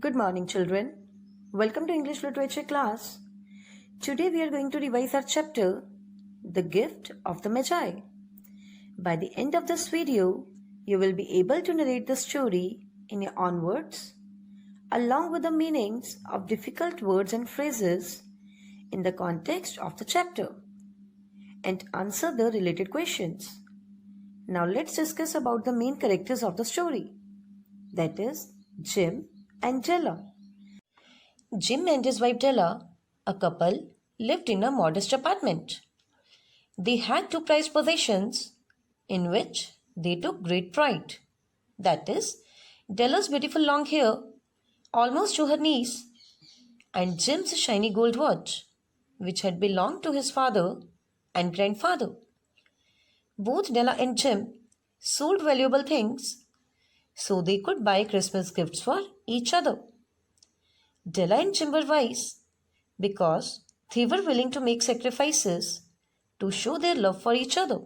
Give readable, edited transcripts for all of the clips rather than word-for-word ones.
Good morning, children. Welcome to English Literature class. Today we are going to revise our chapter, The Gift of the Magi. By the end of this video, you will be able to narrate the story in your own words, along with the meanings of difficult words and phrases in the context of the chapter, and answer the related questions. Now let's discuss about the main characters of the story. That is, Jim and Della. Jim and his wife Della, a couple, lived in a modest apartment. They had two prized possessions in which they took great pride. That is, Della's beautiful long hair, almost to her knees, and Jim's shiny gold watch, which had belonged to his father and grandfather. Both Della and Jim sold valuable things so they could buy Christmas gifts for each other. Della and Jim were wise because they were willing to make sacrifices to show their love for each other.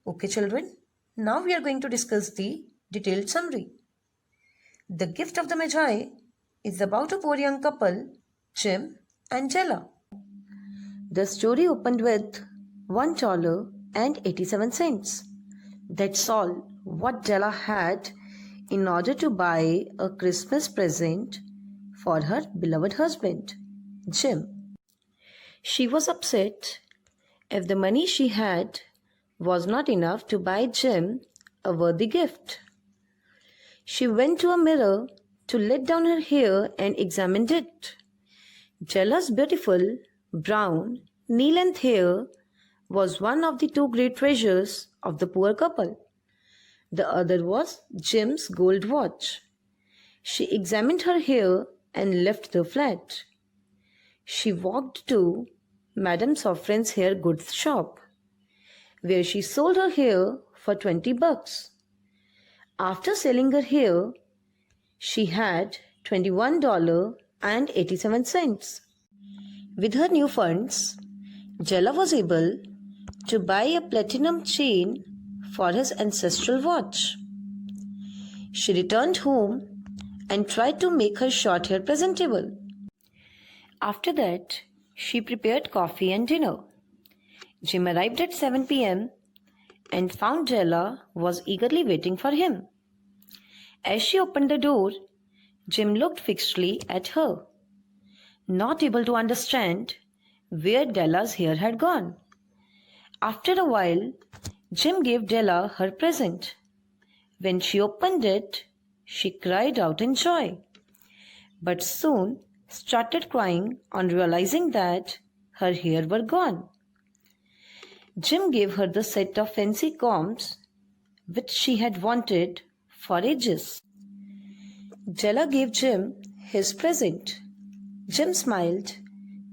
Okay, children, now we are going to discuss the detailed summary. The Gift of the Magi is about a poor young couple, Jim and Della. The story opened with $1 and 87 cents. That's all what Della had in order to buy a Christmas present for her beloved husband, Jim. She was upset if the money she had was not enough to buy Jim a worthy gift. She went to a mirror to let down her hair and examined it. Della's beautiful brown knee-length hair was one of the two great treasures of the poor couple. The other was Jim's gold watch. She examined her hair and left the flat. She walked to Madame Sofrin's hair goods shop, where she sold her hair for $20. After selling her hair, she had $21.87. With her new funds, Della was able to buy a platinum chain for his ancestral watch. She returned home and tried to make her short hair presentable. After that, she prepared coffee and dinner. Jim arrived at 7 p.m. and found Della was eagerly waiting for him. As she opened the door, Jim looked fixedly at her, not able to understand where Della's hair had gone. After a while, Jim gave Della her present. When she opened it, she cried out in joy, but soon started crying on realizing that her hair were gone. Jim gave her the set of fancy combs which she had wanted for ages. Della gave Jim his present. Jim smiled,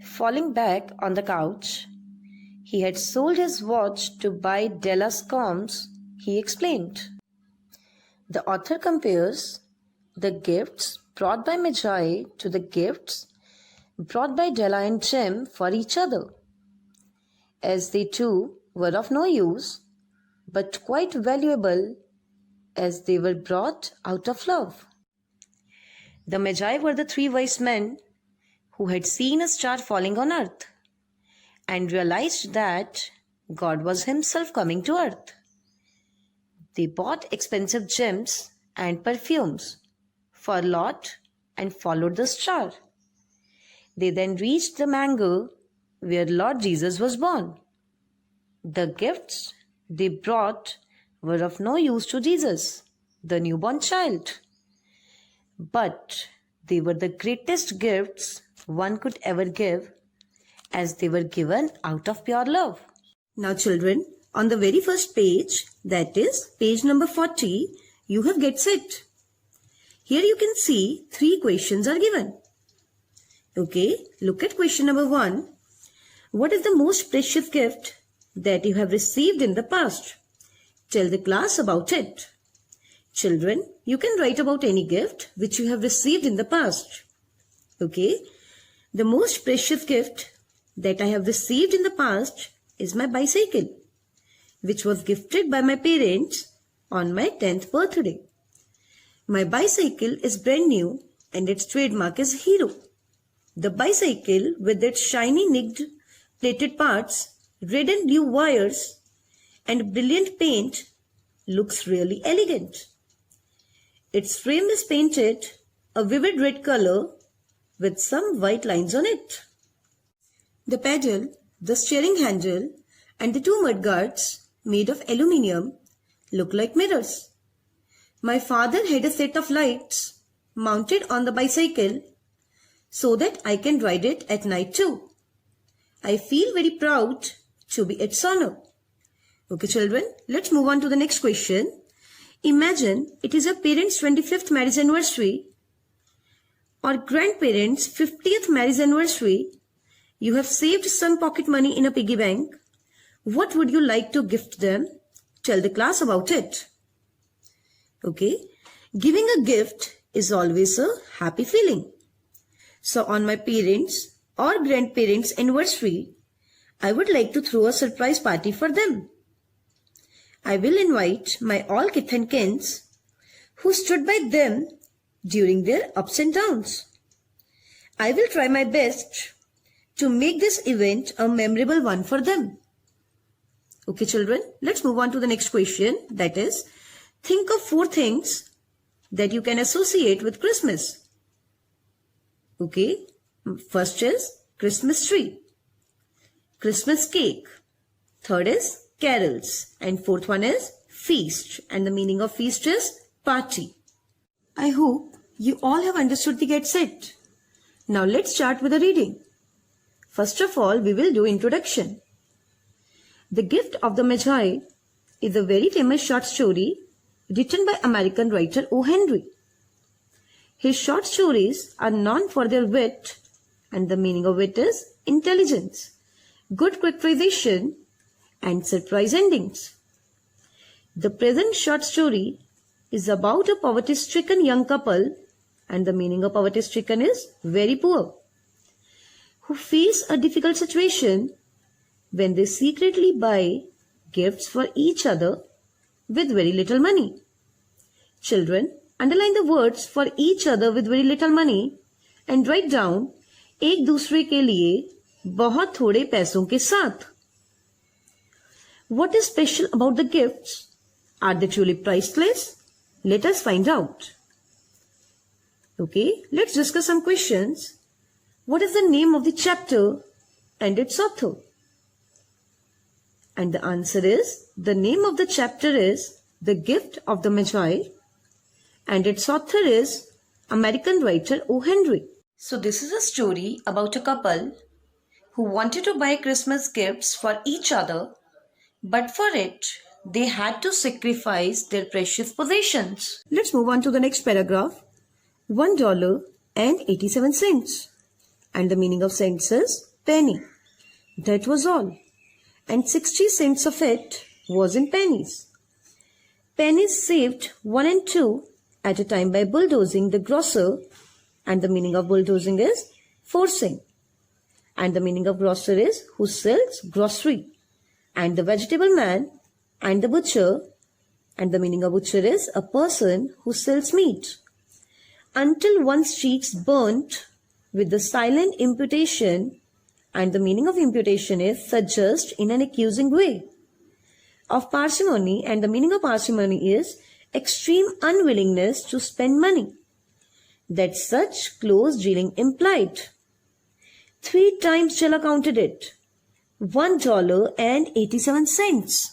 falling back on the couch. He had sold his watch to buy Della's combs, he explained. The author compares the gifts brought by Magi to the gifts brought by Della and Jim for each other, as they too were of no use, but quite valuable as they were brought out of love. The Magi were the three wise men who had seen a star falling on earth and realized that God was himself coming to earth. They bought expensive gems and perfumes for Lot and followed the star. They then reached the manger where Lord Jesus was born. The gifts they brought were of no use to Jesus, the newborn child, but they were the greatest gifts one could ever give, as they were given out of pure love. Now children, on the very first page, that is page number 40, you have Get Set. Here you can see 3 questions are given. Okay, look at question number 1. What is the most precious gift that you have received in the past? Tell the class about it. Children, you can write about any gift which you have received in the past. Okay, the most precious gift that I have received in the past is my bicycle, which was gifted by my parents on my 10th birthday. My bicycle is brand new and its trademark is hero. The bicycle with its shiny nicked plated parts, red and blue wires, and brilliant paint looks really elegant. Its frame is painted a vivid red color with some white lines on it. The pedal, the steering handle, and the two mudguards made of aluminium look like mirrors. My father had a set of lights mounted on the bicycle so that I can ride it at night too. I feel very proud to be its owner. Okay children, let's move on to the next question. Imagine it is your parents' 25th marriage anniversary or grandparents' 50th marriage anniversary. You have saved some pocket money in a piggy bank. What would you like to gift them? Tell the class about it. Okay, giving a gift is always a happy feeling. So on my parents' or grandparents' anniversary, I would like to throw a surprise party for them. I will invite my all kith and kins who stood by them during their ups and downs. I will try my best to make this event a memorable one for them. Okay children, let's move on to the next question, that is, think of 4 things that you can associate with Christmas. Okay, first is Christmas tree, Christmas cake, third is carols, and fourth one is feast, and the meaning of feast is party. I hope you all have understood the get set. Now let's start with the reading. First of all, we will do introduction. The Gift of the Magi is a very famous short story written by American writer O. Henry. His short stories are known for their wit, and the meaning of wit is intelligence, good characterization, and surprise endings. The present short story is about a poverty-stricken young couple, and the meaning of poverty-stricken is very poor, who face a difficult situation when they secretly buy gifts for each other with very little money. Children, underline the words for each other with very little money and write down एक दूसरे के लिए बहुत थोड़े पैसों के साथ. What is special about the gifts? Are they truly priceless? Let us find out. Okay, let's discuss some questions. What is the name of the chapter and its author? And the answer is, the name of the chapter is The Gift of the Magi, and its author is American writer O. Henry. So this is a story about a couple who wanted to buy Christmas gifts for each other, but for it, they had to sacrifice their precious possessions. Let's move on to the next paragraph. $1.87. And the meaning of cents is penny. That was all. And 60 cents of it was in pennies. Pennies saved 1 and 2 at a time by bulldozing the grocer, and the meaning of bulldozing is forcing. And the meaning of grocer is who sells grocery. And the vegetable man and the butcher, and the meaning of butcher is a person who sells meat. Until one's cheeks burnt with the silent imputation, and the meaning of imputation is suggest in an accusing way, of parsimony, and the meaning of parsimony is extreme unwillingness to spend money that such close dealing implied. 3 times Jella counted it. $1.87.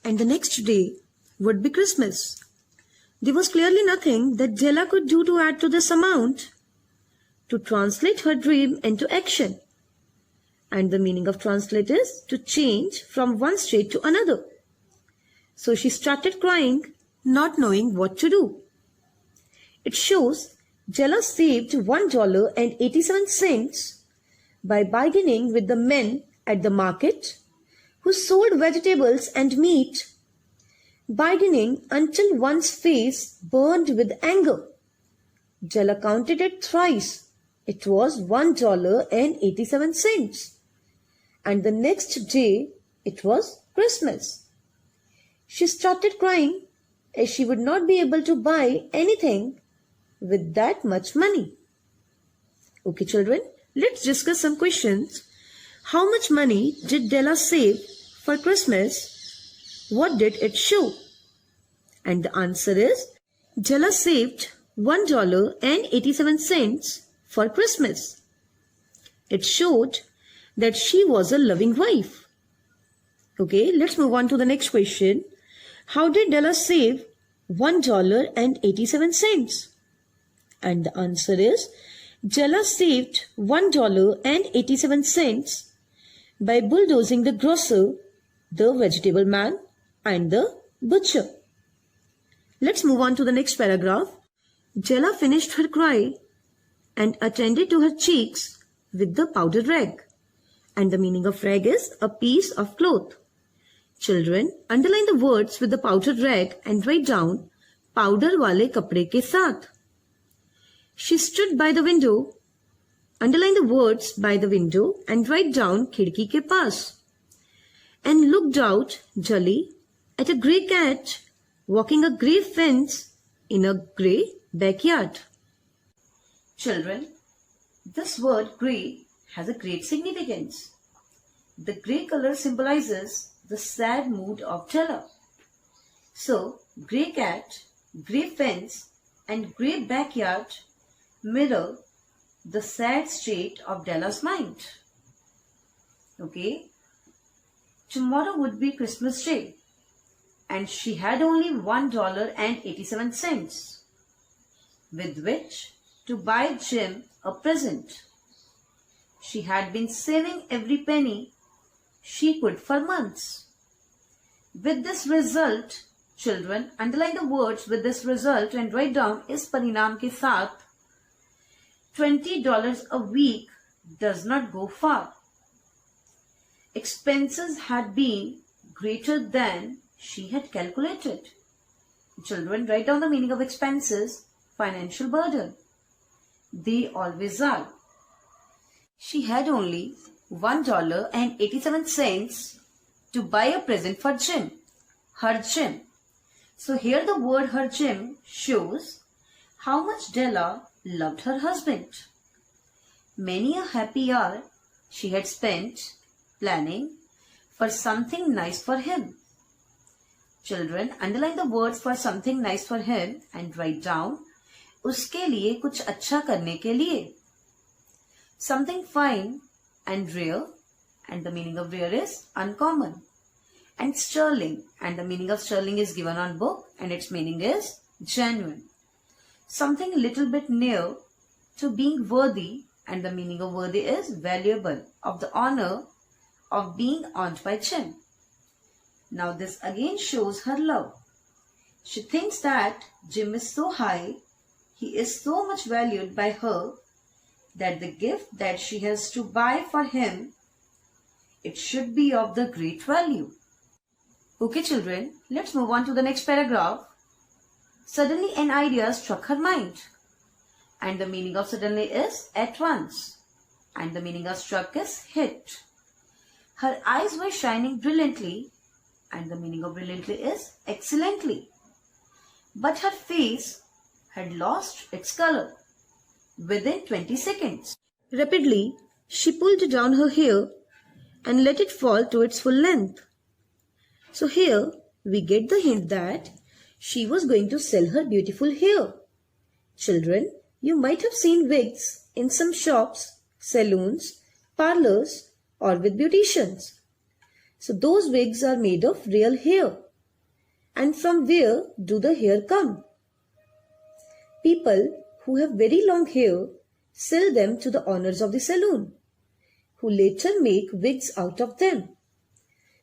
And the next day would be Christmas. There was clearly nothing that Jella could do to add to this amount, to translate her dream into action. And the meaning of translate is to change from one state to another. So she started crying, not knowing what to do. It shows Jella saved $1.87 by bargaining with the men at the market who sold vegetables and meat, bargaining until one's face burned with anger. Jella counted it thrice. It was $1.87. And the next day it was Christmas. She started crying as she would not be able to buy anything with that much money? Okay, children, let's discuss some questions. How much money did Della save for Christmas? What did it show? And the answer is, Della saved $1.87 for Christmas. It showed that she was a loving wife. Okay, let's move on to the next question. How did Della save $1.87? And the answer is, Della saved $1.87 by bulldozing the grocer, the vegetable man, and the butcher. Let's move on to the next paragraph. Della finished her cry and attended to her cheeks with the powder rag. And the meaning of rag is a piece of cloth. Children, underline the words with the powdered rag and write down powder wale kapde ke saath. She stood by the window. Underline the words by the window and write down khidki ke paas. And looked out, Jolly, at a grey cat walking a grey fence in a grey backyard. Children, this word grey has a great significance. The grey color symbolizes the sad mood of Della. So, grey cat, grey fence and grey backyard mirror the sad state of Della's mind. Okay, tomorrow would be Christmas Day and she had only $1.87 with which to buy Jim a present. She had been saving every penny she could for months. With this result, children, underline the words with this result and write down is parinam ke saath. $20 a week does not go far. Expenses had been greater than she had calculated. Children, write down the meaning of expenses, financial burden. They always are. She had only $1.87 to buy a present for Jim, her Jim. So here the word her Jim shows how much Della loved her husband. Many a happy hour she had spent planning for something nice for him. Children, underline the words for something nice for him and write down उसके लिए कुछ अच्छा करने के लिए. Something fine and rare, and the meaning of rare is uncommon. And sterling, and the meaning of sterling is given on book and its meaning is genuine. Something a little bit near to being worthy, and the meaning of worthy is valuable, of the honor of being owned by Jim. Now this again shows her love. She thinks that Jim is so high, he is so much valued by her, that the gift that she has to buy for him, it should be of the great value. Okay children, let's move on to the next paragraph. Suddenly an idea struck her mind. And the meaning of suddenly is at once. And the meaning of struck is hit. Her eyes were shining brilliantly. And the meaning of brilliantly is excellently. But her face had lost its color within 20 seconds. Rapidly, she pulled down her hair and let it fall to its full length. So here we get the hint that she was going to sell her beautiful hair. Children, you might have seen wigs in some shops, saloons, parlors or with beauticians. So those wigs are made of real hair. And from where do the hair come? People who have very long hair sell them to the owners of the saloon, who later make wigs out of them.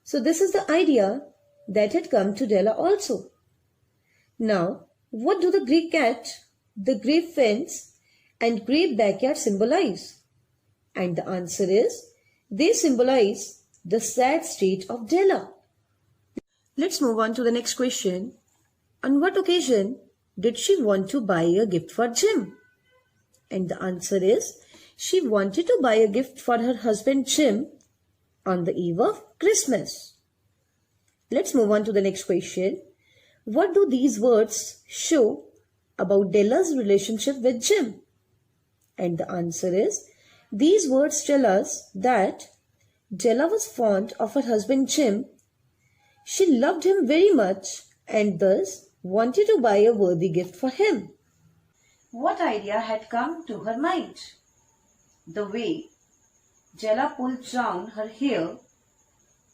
So this is the idea that had come to Della also. Now, what do the grey cat, the grey fence and grey backyard symbolize? And the answer is, they symbolize the sad state of Della. Let's move on to the next question. On what occasion did she want to buy a gift for Jim? And the answer is, she wanted to buy a gift for her husband Jim on the eve of Christmas. Let's move on to the next question. What do these words show about Della's relationship with Jim? And the answer is, these words tell us that Della was fond of her husband Jim. She loved him very much and thus wanted to buy a worthy gift for him. What idea had come to her mind? The way Della pulled down her hair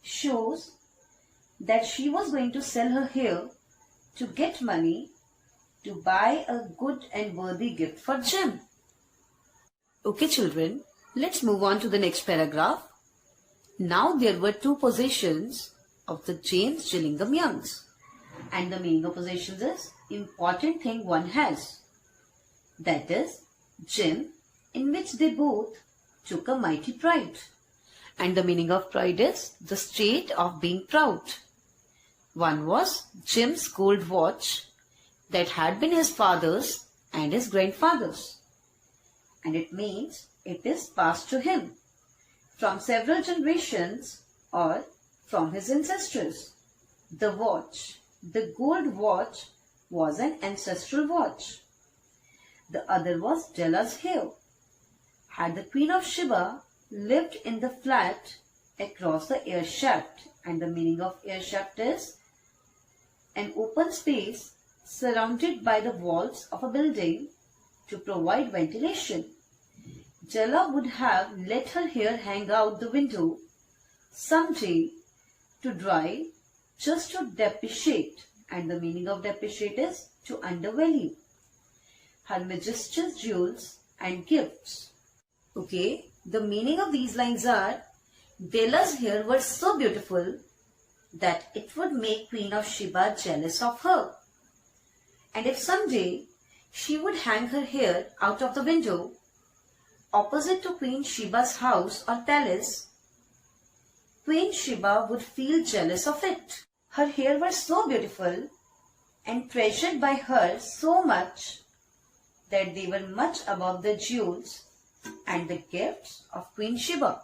shows that she was going to sell her hair to get money to buy a good and worthy gift for Jim. Okay, children, let's move on to the next paragraph. Now there were two possessions of the James Gillingham Youngs, and the meaning of possessions is important thing one has. That is, Jim, in which they both took a mighty pride. And the meaning of pride is the state of being proud. One was Jim's gold watch that had been his father's and his grandfather's. And it means it is passed to him from several generations or from his ancestors. The watch, the gold watch, was an ancestral watch. The other was Della's hair. Had the Queen of Sheba lived in the flat across the air shaft, and the meaning of air shaft is an open space surrounded by the walls of a building to provide ventilation, Della would have let her hair hang out the window some day to dry, just to depreciate, and the meaning of depreciate is to undervalue her majesty's jewels and gifts. Okay, the meaning of these lines are, Della's hair was so beautiful that it would make Queen of Sheba jealous of her. And if someday she would hang her hair out of the window opposite to Queen Sheba's house or palace, Queen Sheba would feel jealous of it. Her hair was so beautiful and treasured by her so much that they were much above the jewels and the gifts of Queen Sheba.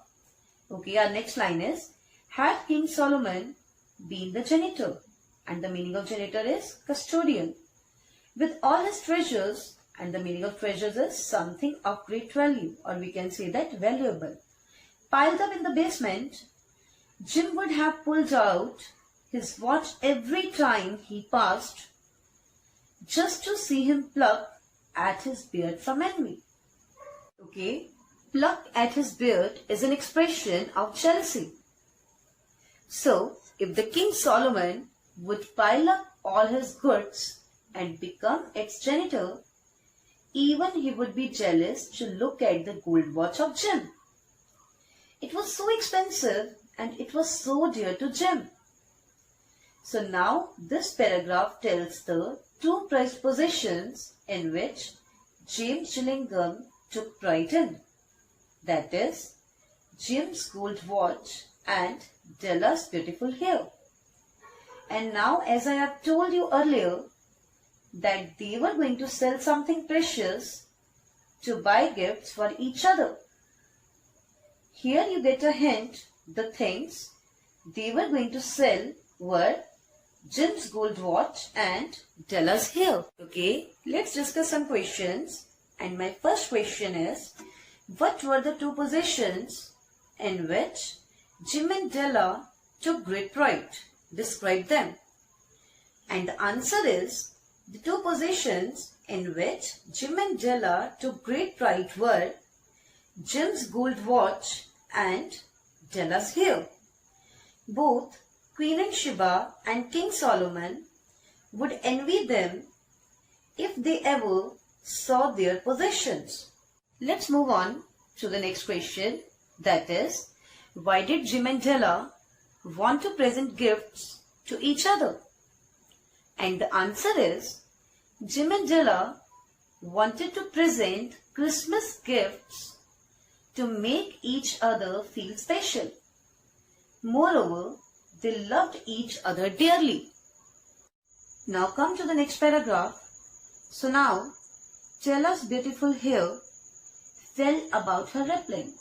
Okay, our next line is, had King Solomon been the janitor, and the meaning of janitor is custodian, with all his treasures, and the meaning of treasures is something of great value, or we can say that valuable, piled up in the basement, Jim would have pulled out his watch every time he passed just to see him pluck at his beard from envy. Okay, pluck at his beard is an expression of jealousy. So, if the King Solomon would pile up all his goods and become its janitor, even he would be jealous to look at the gold watch of Jim. It was so expensive and it was so dear to Jim. So now this paragraph tells the two prized possessions in which James Gillingham took pride in. That is, Jim's gold watch and Della's beautiful hair. And now, as I have told you earlier, that they were going to sell something precious to buy gifts for each other. Here you get a hint. The things they were going to sell were Jim's gold watch and Della's hair. Okay, let's discuss some questions. And my first question is, what were the two possessions in which Jim and Della took great pride? Describe them. And the answer is, the two possessions in which Jim and Della took great pride were Jim's gold watch and Della's hair. Both Queen and Sheba and King Solomon would envy them if they ever saw their possessions. Let's move on to the next question. That is, why did Jim and Della want to present gifts to each other? And the answer is, Jim and Della wanted to present Christmas gifts to make each other feel special. Moreover, they loved each other dearly. Now come to the next paragraph. So now, Della's beautiful hair fell about her rippling,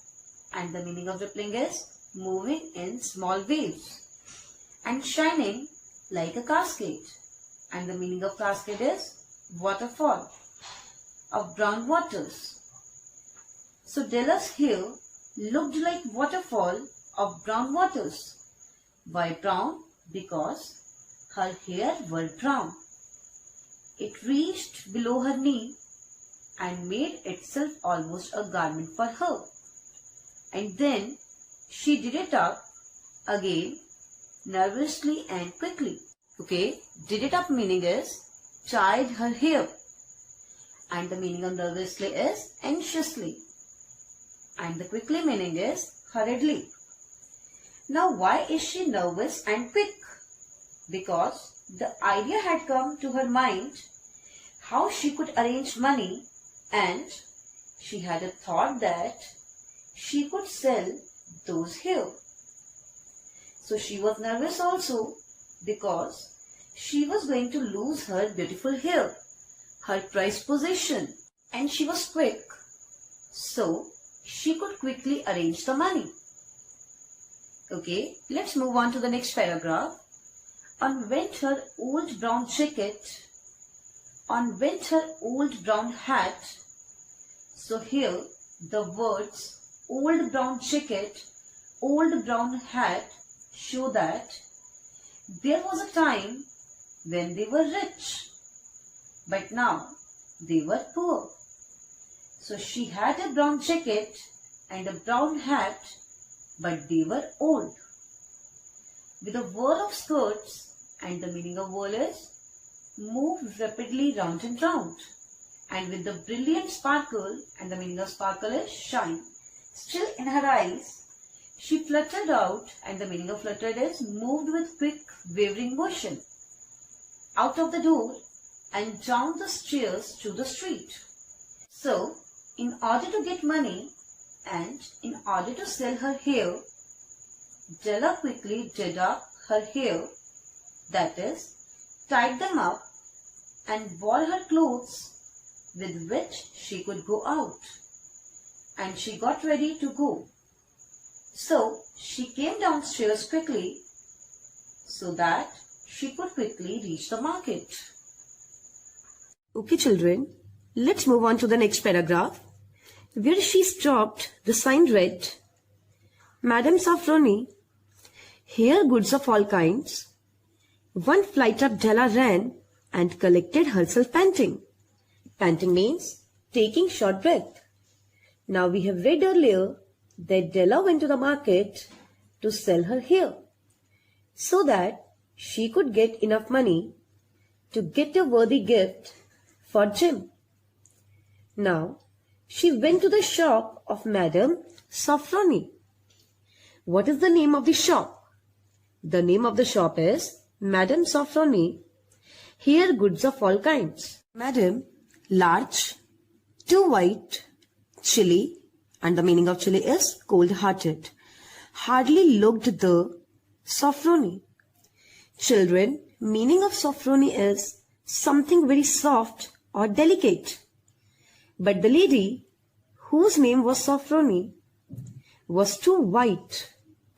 and the meaning of rippling is moving in small waves and shining like a cascade, and the meaning of cascade is waterfall of brown waters. So Della's hair looked like waterfall of brown waters. Why brown? Because her hair were brown. It reached below her knee and made itself almost a garment for her. And then she did it up again nervously and quickly. Okay, did it up meaning is tied her hair. And the meaning of nervously is anxiously. And the quickly meaning is hurriedly. Now why is she nervous and quick? Because the idea had come to her mind how she could arrange money, and she had a thought that she could sell those hair. So she was nervous also because she was going to lose her beautiful hair, her prized possession, and she was quick, so she could quickly arrange the money. Okay, let's move on to the next paragraph. On went her old brown jacket, on went her old brown hat. So here the words old brown jacket, old brown hat show that there was a time when they were rich, but now they were poor. So she had a brown jacket and a brown hat, but they were old. With a whirl of skirts, and the meaning of whirl is move rapidly round and round. And with the brilliant sparkle, and the meaning of sparkle is shine, still in her eyes, she fluttered out, and the meaning of fluttered is moved with quick wavering motion, out of the door and down the stairs to the street. So, in order to get money and in order to sell her hair, Della quickly did up her hair, that is, tied them up and wore her clothes with which she could go out. And she got ready to go. So she came downstairs quickly so that she could quickly reach the market. Okay children, let's move on to the next paragraph. Where she stopped, the sign read, Madame Safroni, here goods of all kinds. One flight up Della ran and collected herself panting. Panting means taking short breath. Now we have read earlier that Della went to the market to sell her hair so that she could get enough money to get a worthy gift for Jim. Now she went to the shop of Madame Safroni. What is the name of the shop? The name of the shop is Madame Safroni, here goods of all kinds. Madame, large, too white, chilly, and the meaning of chilly is cold-hearted, hardly looked the Safroni. Children, meaning of Safroni is something very soft or delicate. But the lady, whose name was Safroni, was too white,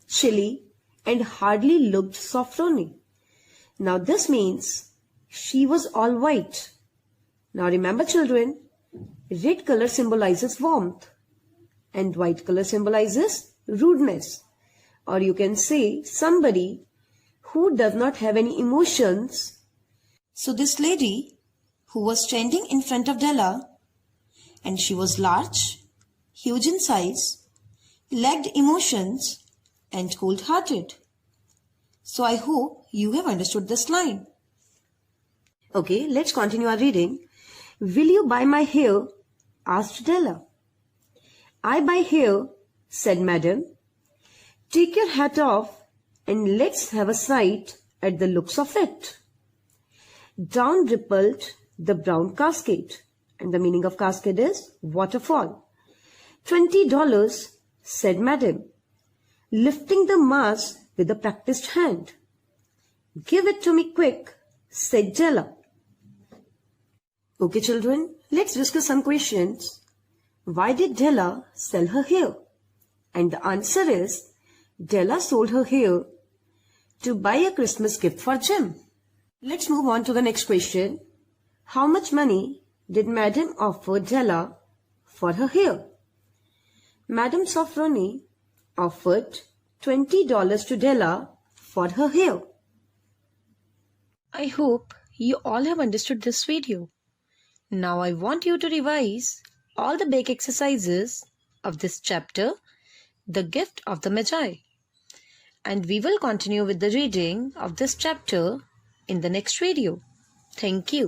chilly, and hardly looked Safroni. Now this means she was all white. Now remember children, red color symbolizes warmth and white color symbolizes rudeness, or you can say somebody who does not have any emotions. So this lady who was standing in front of Della, and she was large, huge in size, lacked emotions and cold-hearted. So I hope you have understood this line. Okay, let's continue our reading. Will you buy my hair? Asked Della. I buy hair, said Madam. Take your hat off and let's have a sight at the looks of it. Down rippled the brown cascade, and the meaning of cascade is waterfall. $20, said Madam, lifting the mass with a practiced hand. Give it to me quick, said Della. Okay children, let's discuss some questions. Why did Della sell her hair? And the answer is, Della sold her hair to buy a Christmas gift for Jim. Let's move on to the next question. How much money did Madame offer Della for her hair? Madame Sofronie offered $20 to Della for her hair. I hope you all have understood this video. Now I want you to revise all the big exercises of this chapter, The Gift of the Magi. And we will continue with the reading of this chapter in the next video. Thank you.